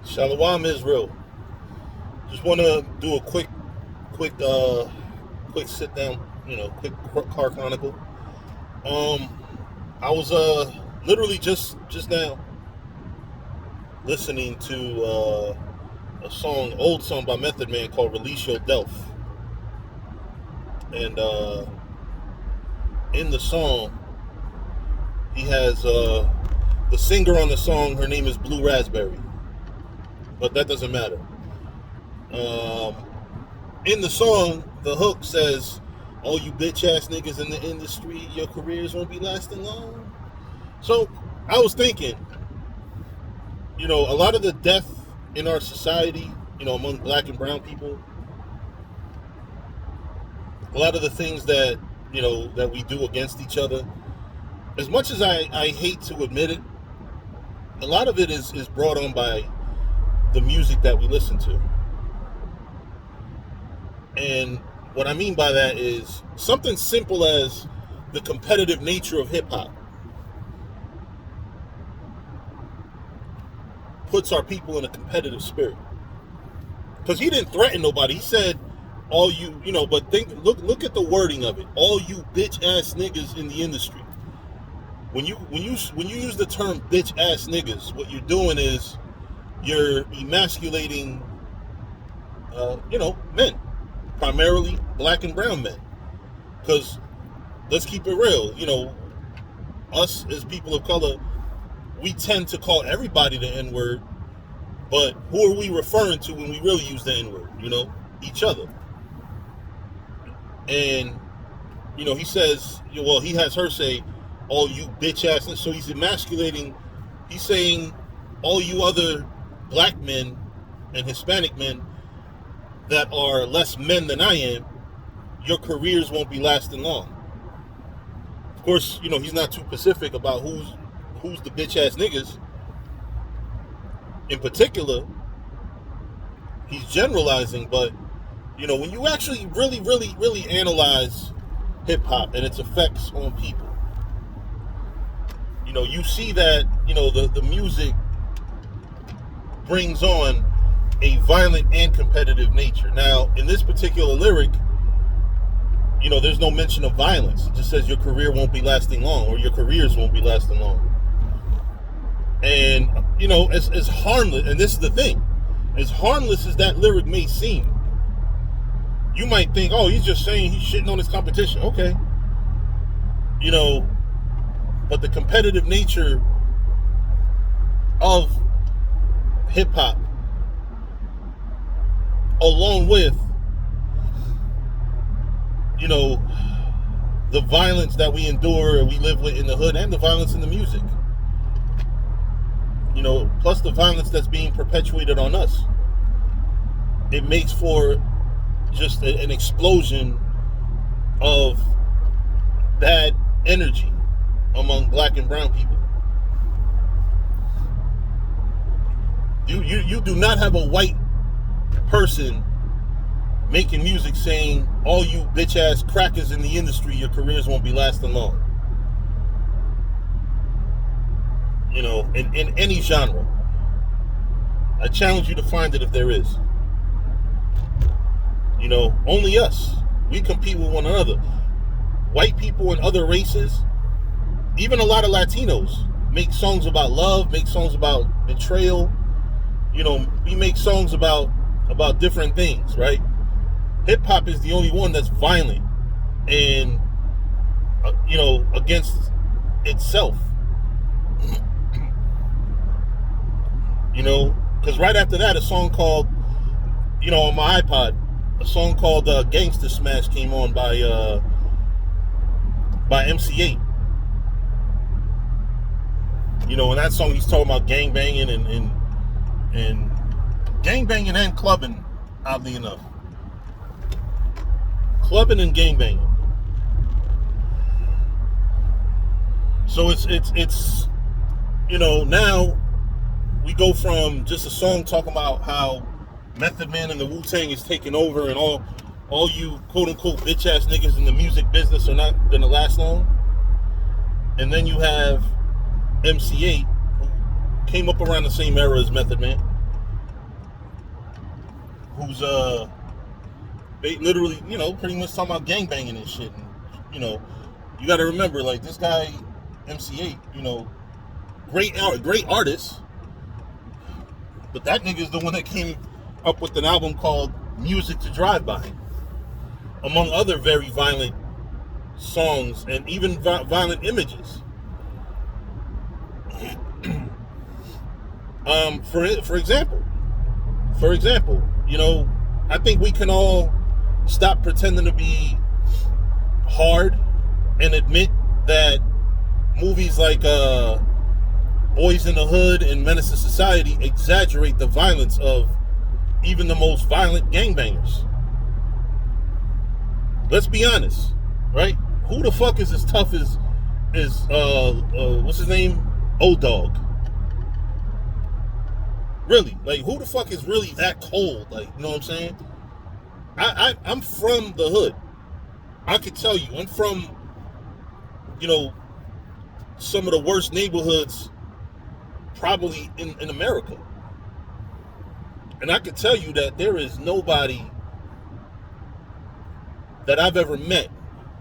Shalom Israel. Just want to do a quick, quick sit down. Quick car chronicle. Um, I was literally just now listening to old song by Method Man called "Release Your Delf," and in the song he has the singer on the song. Her name is Blue Raspberry, but that doesn't matter. Um, in the song, the hook says, "All you bitch ass niggas in the industry, your careers won't be lasting long." So I was thinking, a lot of the death in our society, among black and brown people, a lot of the things that we do against each other, as much as I hate to admit it, a lot of it is brought on by the music that we listen to. And what I mean by that is something simple as the competitive nature of hip hop puts our people in a competitive spirit. Because he didn't threaten nobody. He said, "All you, but look at the wording of it. All you bitch ass niggas in the industry." When you use the term bitch ass niggas, what you're doing is you're emasculating, men, primarily black and brown men. Because let's keep it real, us as people of color, we tend to call everybody the N word, but who are we referring to when we really use the N word? Each other. And he says, he has her say, "All you bitch ass." So he's emasculating. He's saying, all you other black men and Hispanic men that are less men than I am, your careers won't be lasting long. Of course, he's not too specific about who's the bitch ass niggas. In particular, he's generalizing, but when you actually really, really, really analyze hip hop and its effects on people, you see that the music brings on a violent and competitive nature. Now, in this particular lyric, there's no mention of violence. It just says your career won't be lasting long, or your careers won't be lasting long. And as harmless, and this is the thing, as harmless as that lyric may seem, you might think, oh, he's just saying he's shitting on his competition. Okay. But the competitive nature of hip hop, along with, the violence that we endure and we live with in the hood, and the violence in the music, plus the violence that's being perpetuated on us, it makes for just an explosion of bad energy among black and brown people. You do not have a white person making music saying, "All you bitch ass crackers in the industry, your careers won't be lasting long." In any genre. I challenge you to find it if there is. Only us. We compete with one another. White people and other races, even a lot of Latinos, make songs about love, make songs about betrayal. We make songs about different things, right? Hip hop is the only one that's violent and against itself. Because right after that, a song called, on my iPod, a song called "Gangsta Smash" came on by MC8. In that song he's talking about gang banging and gang banging and clubbing, oddly enough. Clubbing and gang banging. So it's now we go from just a song talking about how Method Man and the Wu-Tang is taking over, and all you quote-unquote bitch-ass niggas in the music business are not going to last long. And then you have MC8, who came up around the same era as Method Man. who's they literally, pretty much talking about gangbanging and shit. And, you got to remember, like, this guy MC8, great artist, but that nigga is the one that came up with an album called Music to Drive By, among other very violent songs and even violent images. For example, I think we can all stop pretending to be hard and admit that movies like Boys in the Hood and Menace to Society exaggerate the violence of even the most violent gangbangers. Let's be honest, right? Who the fuck is as tough as what's his name? Old Dog. Really, like, who the fuck is really that cold? Like, you know what I'm saying? I'm from the hood. I could tell you, I'm from, some of the worst neighborhoods probably in America. And I could tell you that there is nobody that I've ever met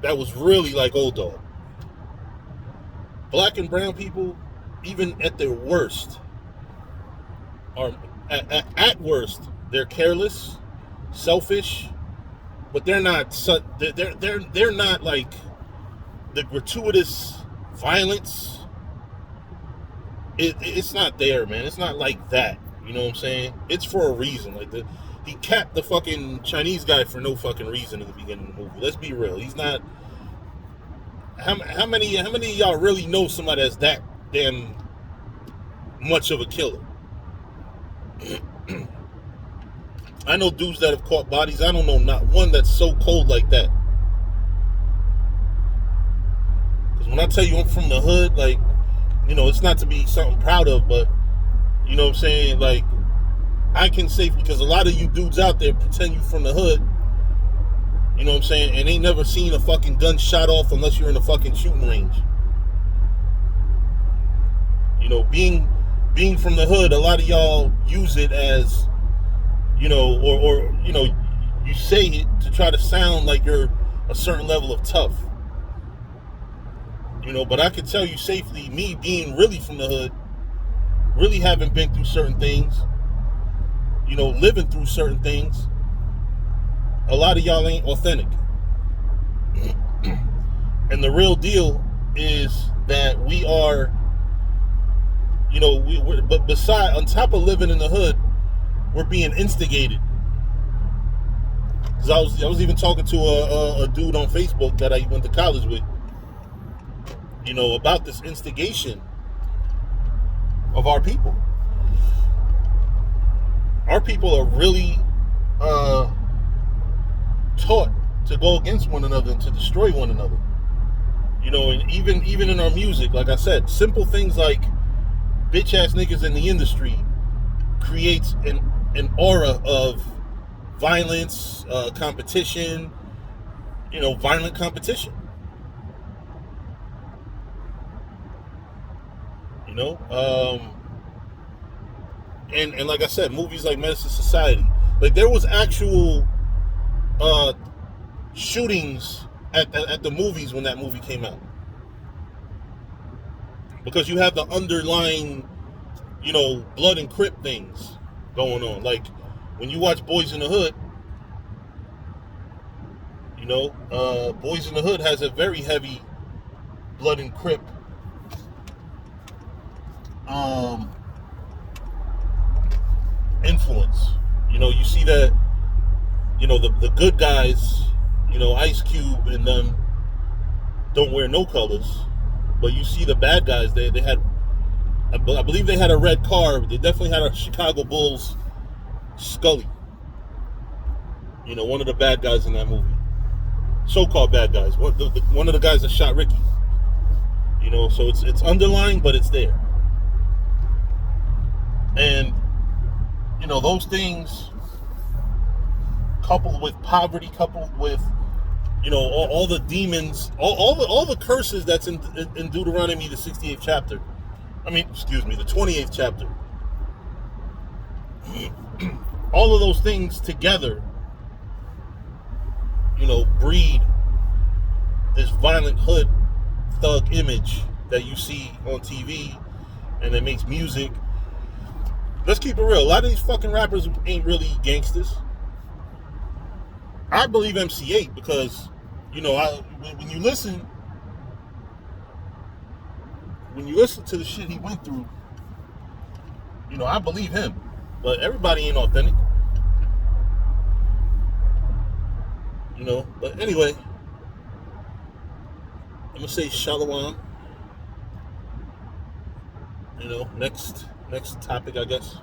that was really like Old Dog. Black and brown people, even at their worst, are at worst, they're careless, selfish, but they're not they're not like the gratuitous violence. It's not there, man. It's not like that. You know what I'm saying? It's for a reason. Like, he capped the fucking Chinese guy for no fucking reason in the beginning of the movie. Let's be real. He's not. How many of y'all really know somebody that's that damn much of a killer? I know dudes that have caught bodies. I don't know not one that's so cold like that. Because when I tell you I'm from the hood, like, it's not to be something proud of, but, you know what I'm saying? Like, I can say, because a lot of you dudes out there pretend you from the hood, you know what I'm saying, and ain't never seen a fucking gun shot off unless you're in a fucking shooting range. Being from the hood, a lot of y'all use it as, or you say it to try to sound like you're a certain level of tough. But I can tell you safely, me being really from the hood, really having been through certain things, living through certain things, a lot of y'all ain't authentic. And the real deal is that we are, but beside, on top of living in the hood, we're being instigated. Because I was even talking to a dude on Facebook that I went to college with, about this instigation of our people. Our people are really taught to go against one another and to destroy one another. And even in our music, like I said, simple things like bitch ass niggas in the industry creates an aura of violence, competition, violent competition. And like I said, movies like Menace to Society, like, there was actual shootings at the movies when that movie came out, because you have the underlying, blood and crip things going on. Like, when you watch Boys in the Hood, Boys in the Hood has a very heavy blood and crip influence. You see that, the good guys, Ice Cube and them don't wear no colors, but you see the bad guys, they had, I believe they had a red car. They definitely had a Chicago Bulls Scully. One of the bad guys in that movie. So-called bad guys. One of the guys that shot Ricky. So it's underlying, but it's there. And, those things, coupled with poverty, coupled with, all the demons, all the curses that's in Deuteronomy, the 68th chapter. The 28th chapter. all of those things together, breed this violent hood thug image that you see on TV, and it makes music. Let's keep it real. A lot of these fucking rappers ain't really gangsters. I believe MC8 because, when you listen to the shit he went through, I believe him. But everybody ain't authentic. But anyway, I'm gonna say Shalom. Next topic, I guess.